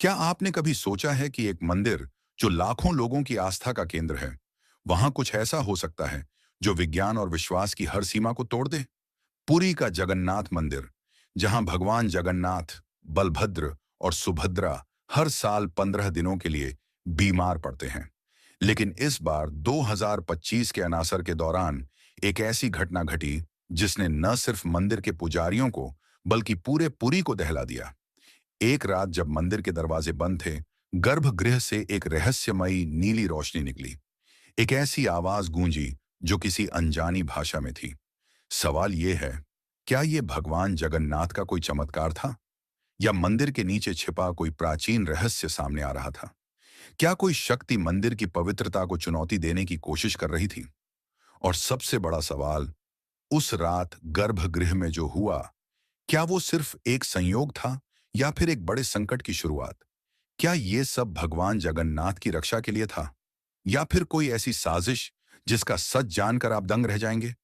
क्या आपने कभी सोचा है कि एक मंदिर जो लाखों लोगों की आस्था का केंद्र है, वहां कुछ ऐसा हो सकता है जो विज्ञान और विश्वास की हर सीमा को तोड़ दे? पुरी का जगन्नाथ मंदिर, जहां भगवान जगन्नाथ, बलभद्र और सुभद्रा हर साल 15 दिनों के लिए बीमार पड़ते हैं। लेकिन इस बार 2025 के अनासर के दौरान एक ऐसी घटना घटी जिसने न सिर्फ मंदिर के पुजारियों को बल्कि पूरे पुरी को दहला दिया। एक रात जब मंदिर के दरवाजे बंद थे, गर्भगृह से एक रहस्यमयी नीली रोशनी निकली। एक ऐसी आवाज गूंजी जो किसी अनजानी भाषा में थी। सवाल यह है, क्या यह भगवान जगन्नाथ का कोई चमत्कार था, या मंदिर के नीचे छिपा कोई प्राचीन रहस्य सामने आ रहा था? क्या कोई शक्ति मंदिर की पवित्रता को चुनौती देने की कोशिश कर रही थी? और सबसे बड़ा सवाल, उस रात गर्भगृह में जो हुआ, क्या वो सिर्फ एक संयोग था या फिर एक बड़े संकट की शुरुआत? क्या ये सब भगवान जगन्नाथ की रक्षा के लिए था, या फिर कोई ऐसी साजिश जिसका सच जानकर आप दंग रह जाएंगे?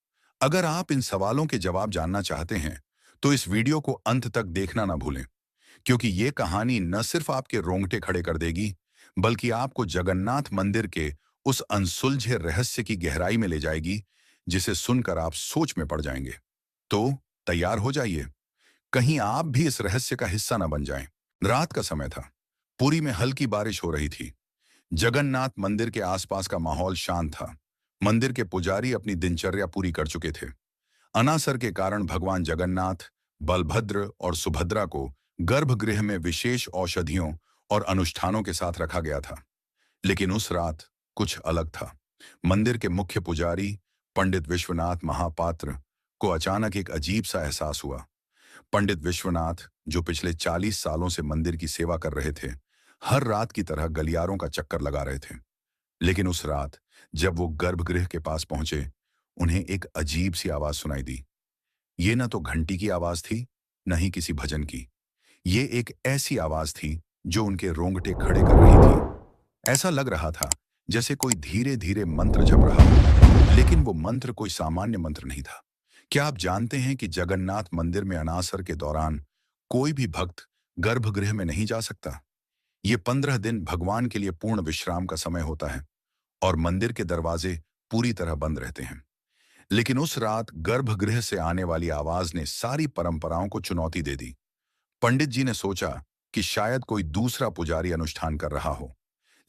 अगर आप इन सवालों के जवाब जानना चाहते हैं, तो इस वीडियो को अंत तक देखना ना भूलें, क्योंकि ये कहानी न सिर्फ आपके रोंगटे खड़े कर देगी, बल्कि आपको जगन्नाथ मंदिर के उस अनसुलझे रहस्य की गहराई में ले जाएगी, जिसे सुनकर आप सोच में पड़ जाएंगे। तो तैयार हो जाइए, कहीं आप भी इस रहस्य का हिस्सा न बन जाएं। रात का समय था। पुरी में हल्की बारिश हो रही थी। जगन्नाथ मंदिर के आसपास का माहौल शांत था। मंदिर के पुजारी अपनी दिनचर्या पूरी कर चुके थे। अनासर के कारण भगवान जगन्नाथ, बलभद्र और सुभद्रा को गर्भगृह में विशेष औषधियों और अनुष्ठानों के साथ रखा गया था। लेकिन उस रात कुछ अलग था। मंदिर के मुख्य पुजारी पंडित विश्वनाथ महापात्र को अचानक एक अजीब सा एहसास हुआ। पंडित विश्वनाथ, जो पिछले 40 सालों से मंदिर की सेवा कर रहे थे, हर रात की तरह गलियारों का चक्कर लगा रहे थे। लेकिन उस रात जब वो गर्भगृह के पास पहुंचे, उन्हें एक अजीब सी आवाज सुनाई दी। ये न तो घंटी की आवाज थी, न ही किसी भजन की। ये एक ऐसी आवाज थी जो उनके रोंगटे खड़े कर रही थी। ऐसा लग रहा था जैसे कोई धीरे धीरे मंत्र जप रहा हो, लेकिन वो मंत्र कोई सामान्य मंत्र नहीं था। क्या आप जानते हैं कि जगन्नाथ मंदिर में अनासर के दौरान कोई भी भक्त गर्भगृह में नहीं जा सकता? ये 15 दिन भगवान के लिए पूर्ण विश्राम का समय होता है, और मंदिर के दरवाजे पूरी तरह बंद रहते हैं। लेकिन उस रात गर्भगृह से आने वाली आवाज ने सारी परंपराओं को चुनौती दे दी। पंडित जी ने सोचा कि शायद कोई दूसरा पुजारी अनुष्ठान कर रहा हो।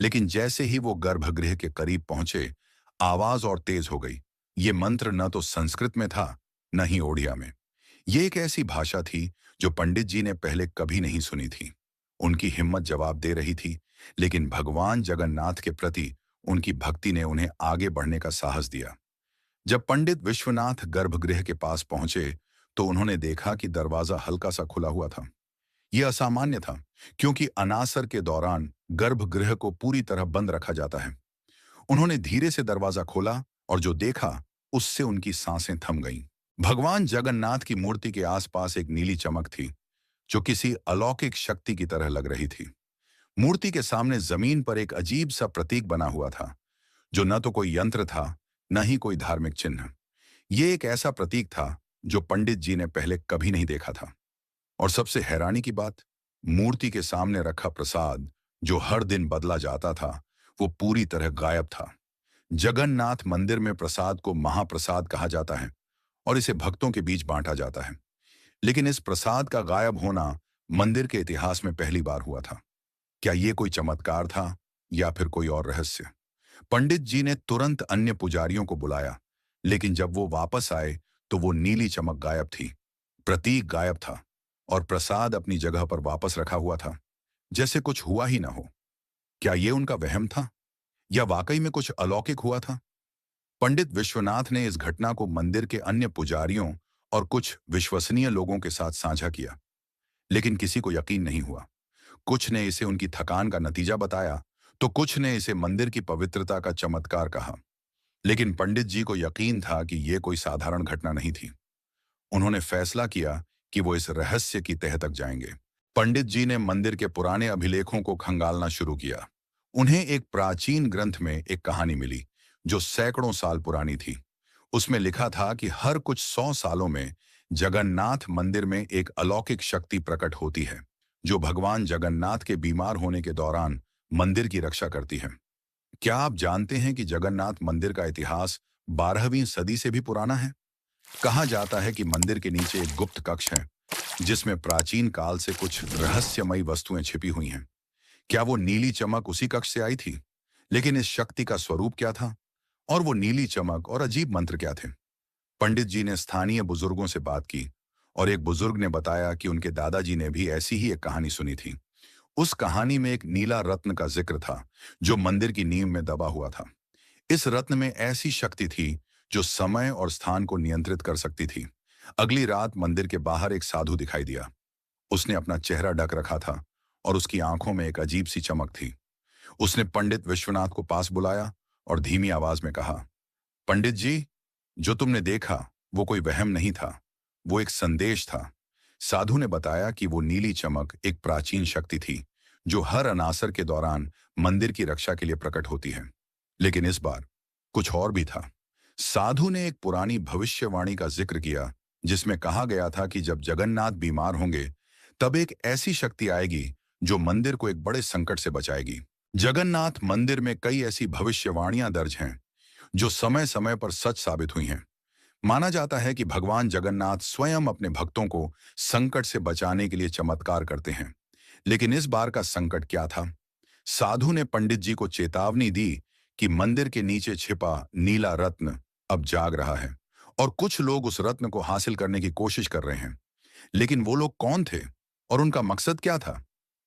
लेकिन जैसे ही वो गर्भगृह के करीब पहुंचे, आवाज और तेज हो गई। ये मंत्र न तो संस्कृत में था, न ही ओडिया में। ये एक ऐसी भाषा थी जो पंडित जी ने पहले कभी नहीं सुनी थी। उनकी हिम्मत जवाब दे रही थी, लेकिन भगवान जगन्नाथ के प्रति उनकी भक्ति ने उन्हें आगे बढ़ने का साहस दिया। जब पंडित विश्वनाथ गर्भगृह के पास पहुंचे, तो उन्होंने देखा कि दरवाजा हल्का सा खुला हुआ था। यह असामान्य था, क्योंकि अनासर के दौरान गर्भगृह को पूरी तरह बंद रखा जाता है। उन्होंने धीरे से दरवाजा खोला, और जो देखा उससे उनकी सांसें थम गईं। भगवान जगन्नाथ की मूर्ति के आसपास एक नीली चमक थी, जो किसी अलौकिक शक्ति की तरह लग रही थी। मूर्ति के सामने जमीन पर एक अजीब सा प्रतीक बना हुआ था, जो न तो कोई यंत्र था, न ही कोई धार्मिक चिन्ह। ये एक ऐसा प्रतीक था जो पंडित जी ने पहले कभी नहीं देखा था। और सबसे हैरानी की बात, मूर्ति के सामने रखा प्रसाद, जो हर दिन बदला जाता था, वो पूरी तरह गायब था। जगन्नाथ मंदिर में प्रसाद को महाप्रसाद कहा जाता है, और इसे भक्तों के बीच बांटा जाता है। लेकिन इस प्रसाद का गायब होना मंदिर के इतिहास में पहली बार हुआ था। क्या ये कोई चमत्कार था, या फिर कोई और रहस्य? पंडित जी ने तुरंत अन्य पुजारियों को बुलाया, लेकिन जब वो वापस आए, तो वो नीली चमक गायब थी, प्रतीक गायब था, और प्रसाद अपनी जगह पर वापस रखा हुआ था, जैसे कुछ हुआ ही ना हो। क्या ये उनका वहम था, या वाकई में कुछ अलौकिक हुआ था? पंडित विश्वनाथ ने इस घटना को मंदिर के अन्य पुजारियों और कुछ विश्वसनीय लोगों के साथ साझा किया, लेकिन किसी को यकीन नहीं हुआ। कुछ ने इसे उनकी थकान का नतीजा बताया, तो कुछ ने इसे मंदिर की पवित्रता का चमत्कार कहा। लेकिन पंडित जी को यकीन था कि यह कोई साधारण घटना नहीं थी। उन्होंने फैसला किया कि वो इस रहस्य की तह तक जाएंगे। पंडित जी ने मंदिर के पुराने अभिलेखों को खंगालना शुरू किया। उन्हें एक प्राचीन ग्रंथ में एक कहानी मिली, जो सैकड़ों साल पुरानी थी। उसमें लिखा था कि हर कुछ 100 सालों में जगन्नाथ मंदिर में एक अलौकिक शक्ति प्रकट होती है, जो भगवान जगन्नाथ के बीमार होने के दौरान मंदिर की रक्षा करती है। क्या आप जानते हैं कि जगन्नाथ मंदिर का इतिहास 12वीं सदी से भी पुराना है? कहा जाता है कि मंदिर के नीचे एक गुप्त कक्ष है जिसमें प्राचीन काल से कुछ रहस्यमयी वस्तुएं छिपी हुई हैं। क्या वो नीली चमक उसी कक्ष से आई थी? लेकिन इस शक्ति का स्वरूप क्या था? और वो नीली चमक और अजीब मंत्र क्या थे? पंडित जी ने स्थानीय बुजुर्गों से बात की और एक बुजुर्ग ने बताया कि उनके दादाजी ने भी ऐसी ही एक कहानी सुनी थी। उस कहानी में एक नीला रत्न का जिक्र था जो मंदिर की नींव में दबा हुआ था। इस रत्न में ऐसी शक्ति थी जो समय और स्थान को नियंत्रित कर सकती थी। अगली रात मंदिर के बाहर एक साधु दिखाई दिया। उसने अपना चेहरा ढक रखा था और उसकी आंखों में एक अजीब सी चमक थी। उसने पंडित विश्वनाथ को पास बुलाया और धीमी आवाज में कहा, पंडित जी, जो तुमने देखा वो कोई वहम नहीं था, वो एक संदेश था। साधु ने बताया कि वो नीली चमक एक प्राचीन शक्ति थी जो हर अनासर के दौरान मंदिर की रक्षा के लिए प्रकट होती है। लेकिन इस बार कुछ और भी था। साधु ने एक पुरानी भविष्यवाणी का जिक्र किया जिसमें कहा गया था कि जब जगन्नाथ बीमार होंगे तब एक ऐसी शक्ति आएगी जो मंदिर को एक बड़े संकट से बचाएगी। जगन्नाथ मंदिर में कई ऐसी भविष्यवाणियां दर्ज हैं जो समय समय पर सच साबित हुई हैं। माना जाता है कि भगवान जगन्नाथ स्वयं अपने भक्तों को संकट से बचाने के लिए चमत्कार करते हैं। लेकिन इस बार का संकट क्या था? साधु ने पंडित जी को चेतावनी दी कि मंदिर के नीचे छिपा नीला रत्न अब जाग रहा है और कुछ लोग उस रत्न को हासिल करने की कोशिश कर रहे हैं। लेकिन वो लोग कौन थे और उनका मकसद क्या था?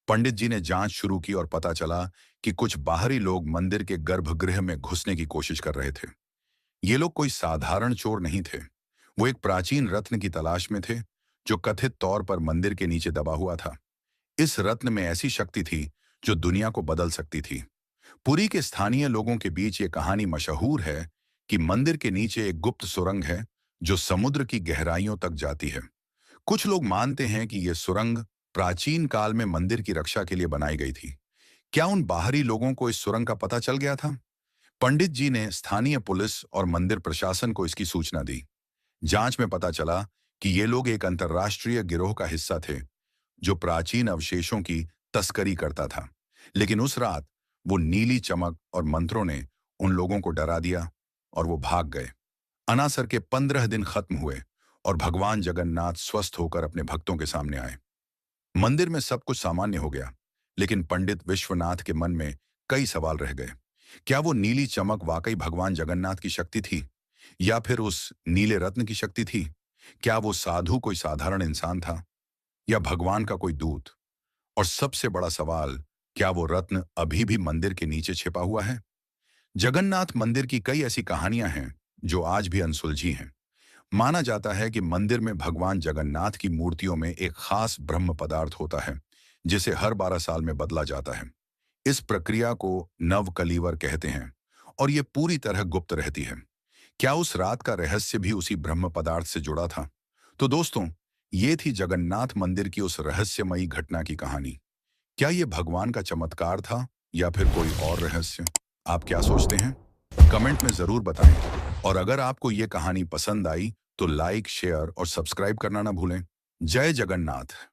पंडित जी ने जांच शुरू की और पता चला कि कुछ बाहरी लोग मंदिर के गर्भगृह में घुसने की कोशिश कर रहे थे। ये लोग कोई साधारण चोर नहीं थे। वो एक प्राचीन रत्न की तलाश में थे जो कथित तौर पर मंदिर के नीचे दबा हुआ था। इस रत्न में ऐसी शक्ति थी जो दुनिया को बदल सकती थी। पुरी के स्थानीय लोगों के बीच ये कहानी मशहूर है कि मंदिर के नीचे एक गुप्त सुरंग है जो समुद्र की गहराइयों तक जाती है। कुछ लोग मानते हैं कि यह सुरंग प्राचीन काल में मंदिर की रक्षा के लिए बनाई गई थी। क्या उन बाहरी लोगों को इस सुरंग का पता चल गया था? पंडित जी ने स्थानीय पुलिस और मंदिर प्रशासन को इसकी सूचना दी। जांच में पता चला कि ये लोग एक अंतर्राष्ट्रीय गिरोह का हिस्सा थे जो प्राचीन अवशेषों की तस्करी करता था। लेकिन उस रात वो नीली चमक और मंत्रों ने उन लोगों को डरा दिया और वो भाग गए। अनासर के 15 दिन खत्म हुए और भगवान जगन्नाथ स्वस्थ होकर अपने भक्तों के सामने आए। मंदिर में सब कुछ सामान्य हो गया, लेकिन पंडित विश्वनाथ के मन में कई सवाल रह गए। क्या वो नीली चमक वाकई भगवान जगन्नाथ की शक्ति थी या फिर उस नीले रत्न की शक्ति थी? क्या वो साधु कोई साधारण इंसान था या भगवान का कोई दूत? और सबसे बड़ा सवाल, क्या वो रत्न अभी भी मंदिर के नीचे छिपा हुआ है? जगन्नाथ मंदिर की कई ऐसी कहानियां हैं जो आज भी अनसुलझी हैं। माना जाता है कि मंदिर में भगवान जगन्नाथ की मूर्तियों में एक खास ब्रह्म पदार्थ होता है जिसे हर 12 साल में बदला जाता है। इस प्रक्रिया को नव कलीवर कहते हैं और ये पूरी तरह गुप्त रहती है। क्या उस रात का रहस्य भी उसी ब्रह्म पदार्थ से जुड़ा था? तो दोस्तों, ये थी जगन्नाथ मंदिर की उस रहस्यमयी घटना की कहानी। क्या ये भगवान का चमत्कार था या फिर कोई और रहस्य? आप क्या सोचते हैं? कमेंट में जरूर बताएं। और अगर आपको ये कहानी पसंद आई तो लाइक, शेयर और सब्सक्राइब करना ना भूलें। जय जगन्नाथ।